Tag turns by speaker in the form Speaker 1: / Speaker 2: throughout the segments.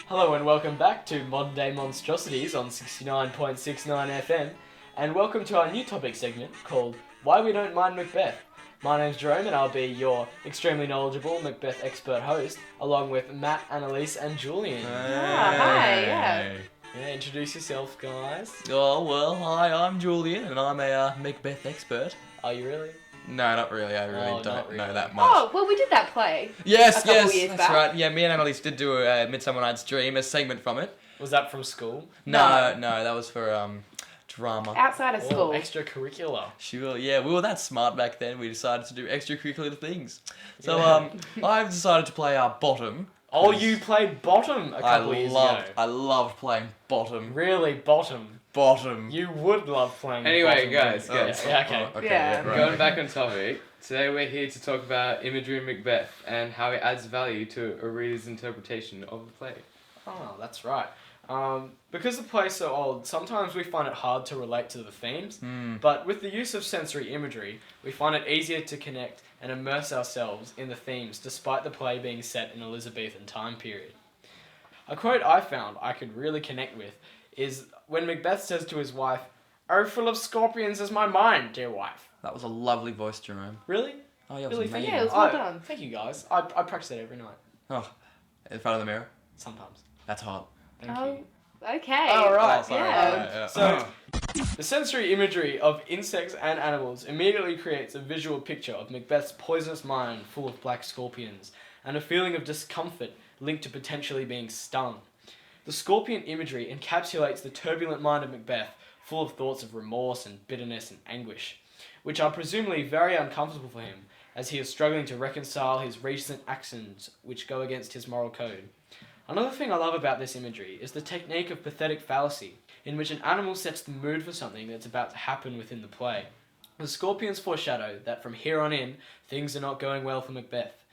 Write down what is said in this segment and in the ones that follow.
Speaker 1: Hello and welcome back to Modern Day Monstrosities on 69.69 FM, and welcome to our new topic segment called Why We Don't Mind Macbeth. My name's Jerome and I'll be your extremely knowledgeable Macbeth expert host, along with Matt, Annalise and Julian.
Speaker 2: Hi.
Speaker 1: Yeah, introduce yourself, guys.
Speaker 3: Oh, well, hi, I'm Julian, and I'm a Macbeth expert.
Speaker 1: Are you really?
Speaker 3: No, not really, I really
Speaker 1: Oh, not
Speaker 3: don't
Speaker 1: really.
Speaker 3: know that much.
Speaker 2: Oh, well, we did that play.
Speaker 3: yes,
Speaker 2: a couple years
Speaker 3: that's
Speaker 2: back.
Speaker 3: right. Yeah, me and Annalise did do a Midsummer Night's Dream, a segment from it.
Speaker 1: Was that from school?
Speaker 3: No, that was for drama.
Speaker 2: Outside of school.
Speaker 1: Extracurricular.
Speaker 3: Sure, yeah, we were that smart back then, we decided to do extracurricular things. So, I've decided to play our bottom.
Speaker 1: Oh, you played bottom a couple years ago.
Speaker 3: I loved playing bottom.
Speaker 1: Really, bottom.
Speaker 3: Bottom.
Speaker 1: You would love playing
Speaker 4: Anyway,
Speaker 1: bottom.
Speaker 4: guys.
Speaker 1: Yeah, okay.
Speaker 3: Okay,
Speaker 2: Yeah.
Speaker 3: right.
Speaker 4: Going back on topic, today we're here to talk about imagery in Macbeth and how it adds value to a reader's interpretation of the play.
Speaker 1: Oh, that's right. Because the play's so old, sometimes we find it hard to relate to the themes, but with the use of sensory imagery, we find it easier to connect and immerse ourselves in the themes despite the play being set in Elizabethan time period. A quote I found I could really connect with is when Macbeth says to his wife, "Oh, full of scorpions is my mind, dear wife."
Speaker 3: That was a lovely voice, Jerome.
Speaker 1: Really?
Speaker 3: Oh, yeah, it was
Speaker 1: Really?
Speaker 3: amazing.
Speaker 2: Yeah, it was well done.
Speaker 1: Thank you guys. I practice it every night.
Speaker 3: Oh, in front of the mirror?
Speaker 1: Sometimes.
Speaker 3: That's hot.
Speaker 1: Thank
Speaker 2: Oh,
Speaker 1: you.
Speaker 2: okay.
Speaker 1: Oh, right.
Speaker 3: Oh, sorry.
Speaker 2: Yeah.
Speaker 3: Yeah.
Speaker 1: So, the sensory imagery of insects and animals immediately creates a visual picture of Macbeth's poisonous mind full of black scorpions, and a feeling of discomfort linked to potentially being stung. The scorpion imagery encapsulates the turbulent mind of Macbeth, full of thoughts of remorse and bitterness and anguish, which are presumably very uncomfortable for him, as he is struggling to reconcile his recent actions which go against his moral code. Another thing I love about this imagery is the technique of pathetic fallacy, in which an animal sets the mood for something that's about to happen within the play. The scorpions foreshadow that from here on in, things are not going well for Macbeth.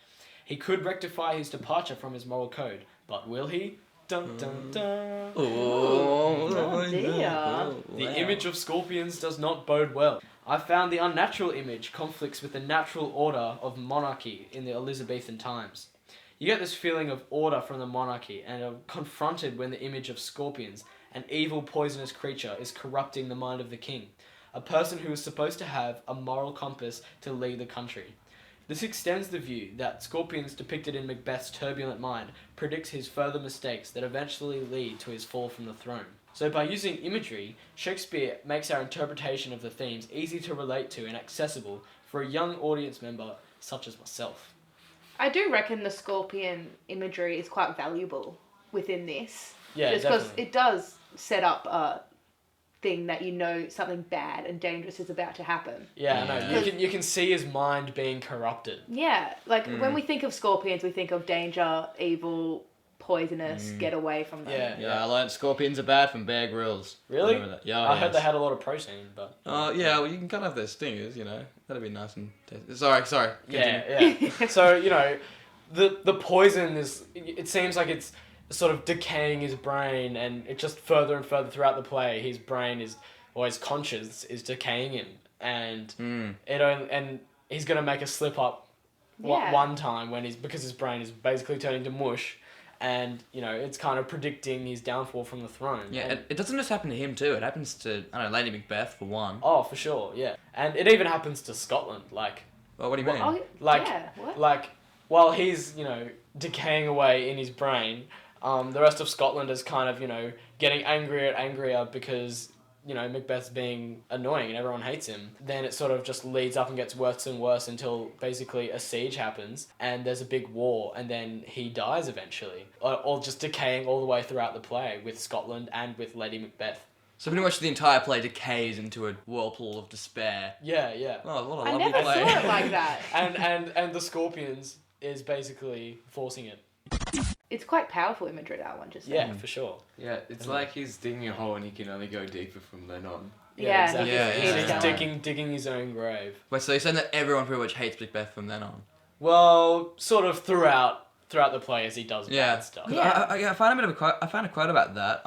Speaker 1: He could rectify his departure from his moral code, but will he? Dun dun dun.
Speaker 2: Oh, dear.
Speaker 1: The image of scorpions does not bode well. I found the unnatural image conflicts with the natural order of monarchy in the Elizabethan times. You get this feeling of order from the monarchy and are confronted when the image of scorpions, an evil poisonous creature, is corrupting the mind of the king, a person who is supposed to have a moral compass to lead the country. This extends the view that scorpions depicted in Macbeth's turbulent mind predicts his further mistakes that eventually lead to his fall from the throne. So by using imagery, Shakespeare makes our interpretation of the themes easy to relate to and accessible for a young audience member such as myself.
Speaker 2: I do reckon the scorpion imagery is quite valuable within this.
Speaker 1: Yeah,
Speaker 2: just because
Speaker 1: definitely.
Speaker 2: it does set up a thing that you know something bad and dangerous is about to happen.
Speaker 1: Yeah, I know.
Speaker 3: Yeah.
Speaker 1: You can see his mind being corrupted.
Speaker 2: Yeah, like when we think of scorpions, we think of danger, evil, poisonous, get away from them.
Speaker 1: Yeah.
Speaker 3: Yeah, I learned scorpions are bad from Bear Grylls.
Speaker 1: Really?
Speaker 3: Remember that? Yeah,
Speaker 1: I heard
Speaker 3: yes.
Speaker 1: they had a lot of protein, but...
Speaker 3: Yeah, well, you can cut off their stingers, you know. That'd be nice and tasty. Sorry. Continue.
Speaker 1: Yeah. So, the poison is... It seems like it's sort of decaying his brain, and it just further and further throughout the play, his brain is... Or his conscience is decaying him. And and he's going to make a slip up one time because his brain is basically turning to mush. And, it's kind of predicting his downfall from the throne.
Speaker 3: Yeah,
Speaker 1: And-
Speaker 3: it doesn't just happen to him too. It happens to, I don't know, Lady Macbeth for one.
Speaker 1: Oh, for sure, yeah. And it even happens to Scotland, like...
Speaker 3: Well, what do you mean?
Speaker 2: Oh,
Speaker 1: Like,
Speaker 2: yeah, what?
Speaker 1: like, while he's, decaying away in his brain, the rest of Scotland is kind of, getting angrier and angrier because, Macbeth's being annoying and everyone hates him. Then it sort of just leads up and gets worse and worse until basically a siege happens and there's a big war and then he dies eventually. Or just decaying all the way throughout the play with Scotland and with Lady Macbeth.
Speaker 3: So pretty much the entire play decays into a whirlpool of despair.
Speaker 1: Yeah, yeah.
Speaker 3: Oh, what a
Speaker 2: I
Speaker 3: lovely
Speaker 2: never
Speaker 3: play.
Speaker 2: saw it like that.
Speaker 1: And the Scorpions is basically forcing it.
Speaker 2: It's quite powerful imagery, that one, just
Speaker 1: Yeah, for sure.
Speaker 4: Yeah, it's like he's digging a hole and he can only go deeper from then on.
Speaker 2: Yeah,
Speaker 1: exactly.
Speaker 3: Yeah,
Speaker 1: He's
Speaker 3: yeah.
Speaker 1: digging his own grave.
Speaker 3: Wait, so you're saying that everyone pretty much hates Macbeth from then on?
Speaker 1: Well, sort of throughout the play as he does
Speaker 3: Yeah.
Speaker 1: bad stuff.
Speaker 3: 'Cause
Speaker 2: Yeah.
Speaker 3: I found a bit of a quote. I found a quote about that.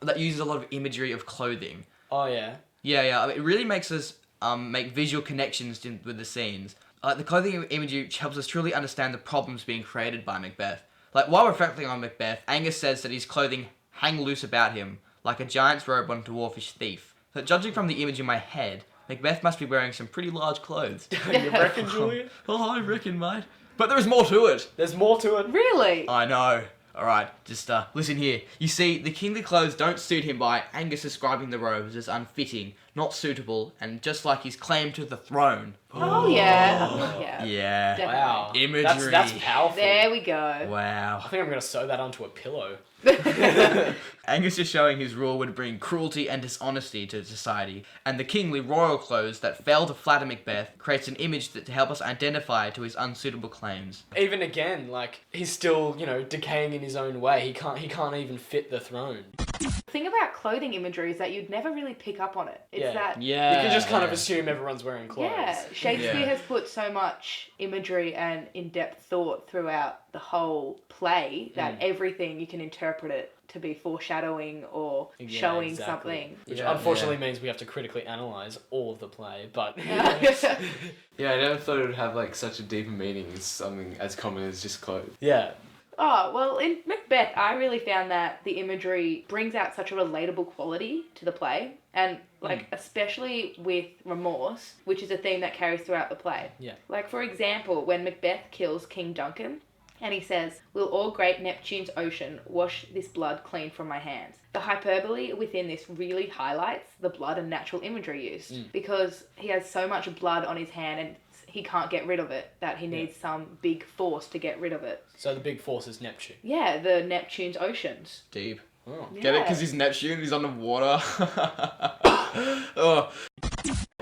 Speaker 3: That uses a lot of imagery of clothing.
Speaker 1: Oh yeah.
Speaker 3: Yeah. I mean, it really makes us make visual connections with the scenes. The clothing imagery helps us truly understand the problems being created by Macbeth. Like, while reflecting on Macbeth, Angus says that his clothing hang loose about him, like a giant's robe on a dwarfish thief. So judging from the image in my head, Macbeth must be wearing some pretty large clothes.
Speaker 1: You reckon, Julian?
Speaker 3: Oh, I reckon, mate. But there is more to it.
Speaker 1: There's more to it.
Speaker 2: Really?
Speaker 3: I know. Alright, just listen here. You see, the kingly clothes don't suit him by Angus describing the robes as unfitting, not suitable, and just like his claim to the throne.
Speaker 2: Oh, yeah. Yeah.
Speaker 3: Yeah.
Speaker 2: Definitely.
Speaker 1: Wow.
Speaker 3: Imagery.
Speaker 1: That's powerful.
Speaker 2: There we go.
Speaker 1: I
Speaker 3: Wow.
Speaker 1: think I'm going to sew that onto a pillow.
Speaker 3: Angus is showing his rule would bring cruelty and dishonesty to society, and the kingly royal clothes that fail to flatter Macbeth creates an image that to help us identify to his unsuitable claims.
Speaker 1: Even again, like, he's still, decaying in his own way. He can't even fit the throne.
Speaker 2: The thing about clothing imagery is that you'd never really pick up on it. It's
Speaker 1: Yeah.
Speaker 2: that...
Speaker 3: Yeah.
Speaker 1: You can just kind of assume everyone's wearing clothes.
Speaker 2: Yeah, Shakespeare
Speaker 3: Yeah.
Speaker 2: has put so much imagery and in-depth thought throughout the whole play that everything you can interpret it to be foreshadowing or
Speaker 1: Yeah,
Speaker 2: showing
Speaker 1: exactly.
Speaker 2: something.
Speaker 1: Which
Speaker 4: Yeah.
Speaker 1: unfortunately means we have to critically analyse all of the play, but...
Speaker 4: Yeah, I never thought it would have like such a deeper meaning as something as common as just clothes.
Speaker 1: yeah.
Speaker 2: Oh, well, in Macbeth, I really found that the imagery brings out such a relatable quality to the play, and, especially with remorse, which is a theme that carries throughout the play.
Speaker 1: Yeah.
Speaker 2: Like, for example, when Macbeth kills King Duncan, and he says, "Will all great Neptune's ocean wash this blood clean from my hands?" The hyperbole within this really highlights the blood and natural imagery used, because he has so much blood on his hand and he can't get rid of it, that he needs some big force to get rid of it.
Speaker 1: So the big force is Neptune.
Speaker 2: Yeah, the Neptune's oceans.
Speaker 3: Deep.
Speaker 1: Oh.
Speaker 3: Get it?
Speaker 2: Yeah.
Speaker 3: Because he's Neptune, he's on the water. Oh.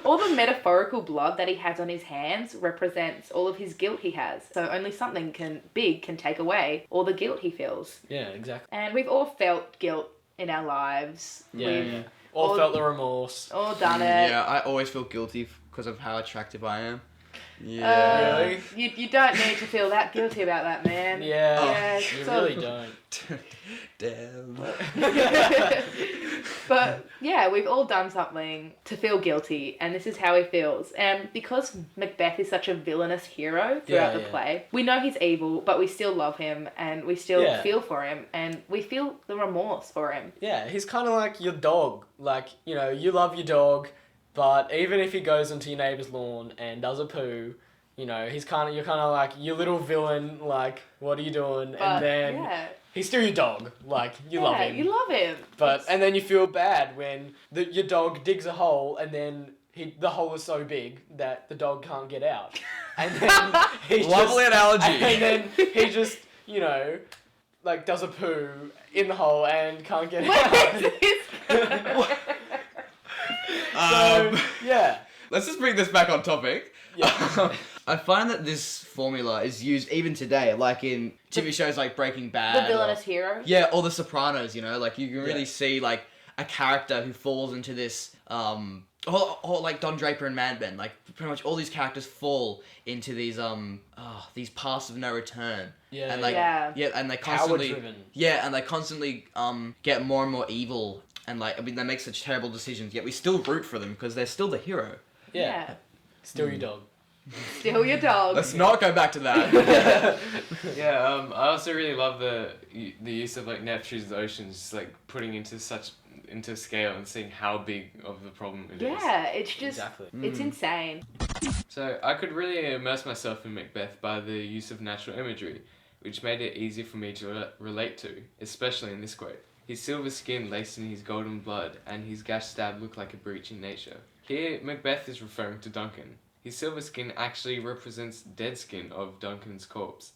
Speaker 2: All the metaphorical blood that he has on his hands represents all of his guilt he has. So only something big can take away all the guilt he feels.
Speaker 1: Yeah, exactly.
Speaker 2: And we've all felt guilt in our lives.
Speaker 1: Yeah,
Speaker 2: We've
Speaker 1: yeah. All felt the remorse.
Speaker 2: all done it.
Speaker 3: Yeah, I always feel guilty because of how attractive I am. Yeah.
Speaker 1: Really?
Speaker 2: You don't need to feel that guilty about that, man.
Speaker 1: Yeah,
Speaker 2: Yeah,
Speaker 1: you
Speaker 2: so-
Speaker 1: really don't.
Speaker 3: Damn.
Speaker 2: But yeah, we've all done something to feel guilty, and this is how he feels. And because Macbeth is such a villainous hero throughout the play, we know he's evil, but we still love him, and we still feel for him, and we feel the remorse for him.
Speaker 1: Yeah, he's kind of like your dog. Like, you love your dog, but even if he goes into your neighbour's lawn and does a poo, you're kind of like your little villain. Like, what are you doing?
Speaker 2: But,
Speaker 1: and then
Speaker 2: yeah.
Speaker 1: he's still your dog. Like, you love him.
Speaker 2: You love him.
Speaker 1: But and then you feel bad when your dog digs a hole and then the hole is so big that the dog can't get out. And then he
Speaker 3: Lovely analogy.
Speaker 1: And then he just does a poo in the hole and can't get out. So yeah.
Speaker 3: Let's just bring this back on topic.
Speaker 1: Yeah.
Speaker 3: I find that this formula is used even today, like in TV shows like Breaking Bad.
Speaker 2: The villainous hero.
Speaker 3: Yeah, or The Sopranos, like you can really
Speaker 1: Yeah.
Speaker 3: see like a character who falls into this, or like Don Draper and Mad Men, like pretty much all these characters fall into these paths of no return.
Speaker 1: Yeah.
Speaker 3: And like,
Speaker 2: Yeah.
Speaker 3: and they constantly,
Speaker 1: Power-driven.
Speaker 3: yeah, and they constantly get more and more evil, and they make such terrible decisions. Yet we still root for them because they're still the hero.
Speaker 1: Yeah. Still your dog.
Speaker 2: Still your dog.
Speaker 3: Let's not go back to that.
Speaker 4: Yeah, I also really love the use of like Neptune's oceans, just like putting into scale and seeing how big of the problem it is.
Speaker 2: Yeah, it's just
Speaker 1: Exactly.
Speaker 2: it's insane.
Speaker 4: So I could really immerse myself in Macbeth by the use of natural imagery, which made it easier for me to relate to, especially in this quote. His silver skin laced in his golden blood, and his gash stab looked like a breach in nature. Here, Macbeth is referring to Duncan. His silver skin actually represents dead skin of Duncan's corpse,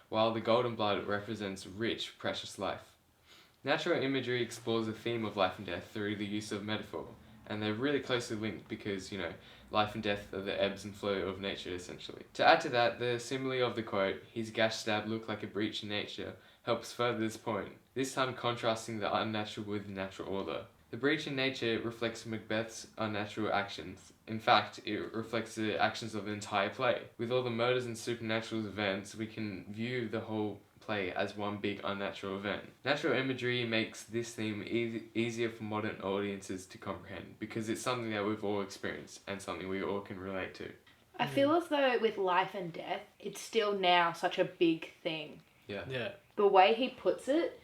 Speaker 4: while the golden blood represents rich, precious life. Natural imagery explores the theme of life and death through the use of metaphor, and they're really closely linked because, life and death are the ebbs and flow of nature, essentially. To add to that, the simile of the quote, his gash stab looked like a breach in nature, helps further this point, this time contrasting the unnatural with natural order. The breach in nature reflects Macbeth's unnatural actions. In fact, it reflects the actions of the entire play. With all the murders and supernatural events, we can view the whole play as one big unnatural event. Natural imagery makes this theme easier for modern audiences to comprehend because it's something that we've all experienced and something we all can relate to.
Speaker 2: I feel as though with life and death, it's still now such a big thing.
Speaker 1: Yeah.
Speaker 2: the way he puts it,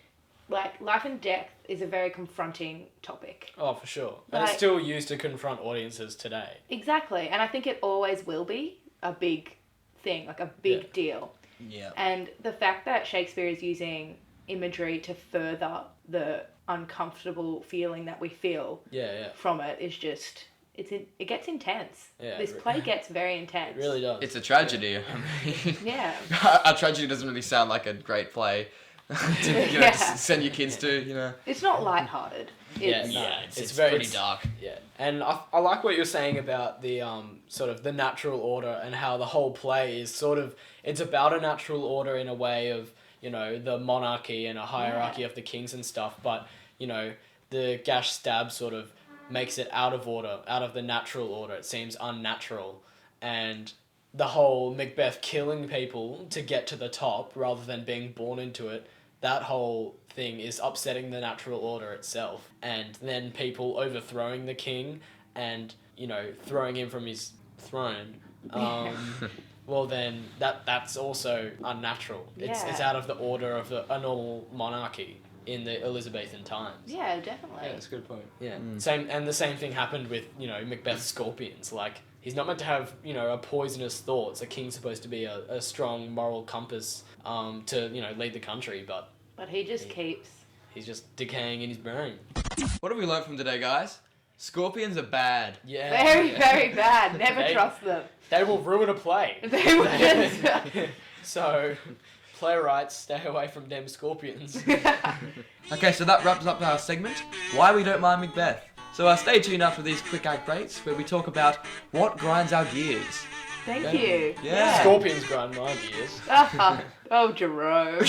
Speaker 2: like, life and death is a very confronting topic.
Speaker 1: Oh, for sure. And it's
Speaker 2: Like-
Speaker 1: still used to confront audiences today.
Speaker 2: Exactly. And I think it always will be a big thing, like a big deal.
Speaker 3: Yeah.
Speaker 2: And the fact that Shakespeare is using imagery to further the uncomfortable feeling that we feel
Speaker 1: Yeah.
Speaker 2: from it is just, it gets intense.
Speaker 1: Yeah,
Speaker 2: This play gets very intense.
Speaker 1: It really does.
Speaker 3: It's a tragedy. I mean,
Speaker 2: Yeah.
Speaker 3: a tragedy doesn't really sound like a great play to
Speaker 2: Yeah.
Speaker 3: to send your kids to,
Speaker 2: It's not lighthearted. It's,
Speaker 1: no,
Speaker 3: it's
Speaker 1: very
Speaker 3: pretty dark.
Speaker 1: Yeah, and I like what you're saying about the sort of the natural order and how the whole play is sort of, it's about a natural order in a way of, you know, the monarchy and a hierarchy of the kings and stuff, but, you know, the gash stab sort of makes it out of order, out of the natural order. It seems unnatural, and the whole Macbeth killing people to get to the top rather than being born into it, that whole thing is upsetting the natural order itself. And then people overthrowing the king and, you know, throwing him from his throne, well then that's also unnatural. It's
Speaker 2: Yeah.
Speaker 1: out of the order of a normal monarchy in the Elizabethan times.
Speaker 2: Yeah, definitely.
Speaker 4: Yeah, that's a good point.
Speaker 1: Yeah. The same thing happened with, you know, Macbeth's scorpions. Like, he's not meant to have, you know, a poisonous thoughts. A king's supposed to be a strong moral compass to, you know, lead the country, but
Speaker 2: But he just keeps...
Speaker 1: he's just decaying in his brain.
Speaker 3: What have we learned from today, guys? Scorpions are bad.
Speaker 1: Yeah.
Speaker 2: Very, very bad. Never
Speaker 1: They-
Speaker 2: trust them.
Speaker 1: They will ruin a play.
Speaker 2: They will.
Speaker 1: So, playwrights, stay away from them scorpions.
Speaker 3: Okay, so that wraps up our segment, Why We Don't Mind Macbeth. So stay tuned after these quick ad breaks where we talk about what grinds our gears.
Speaker 2: Thank you.
Speaker 3: Yeah.
Speaker 1: Scorpions grind my gears.
Speaker 2: Oh, Jerome.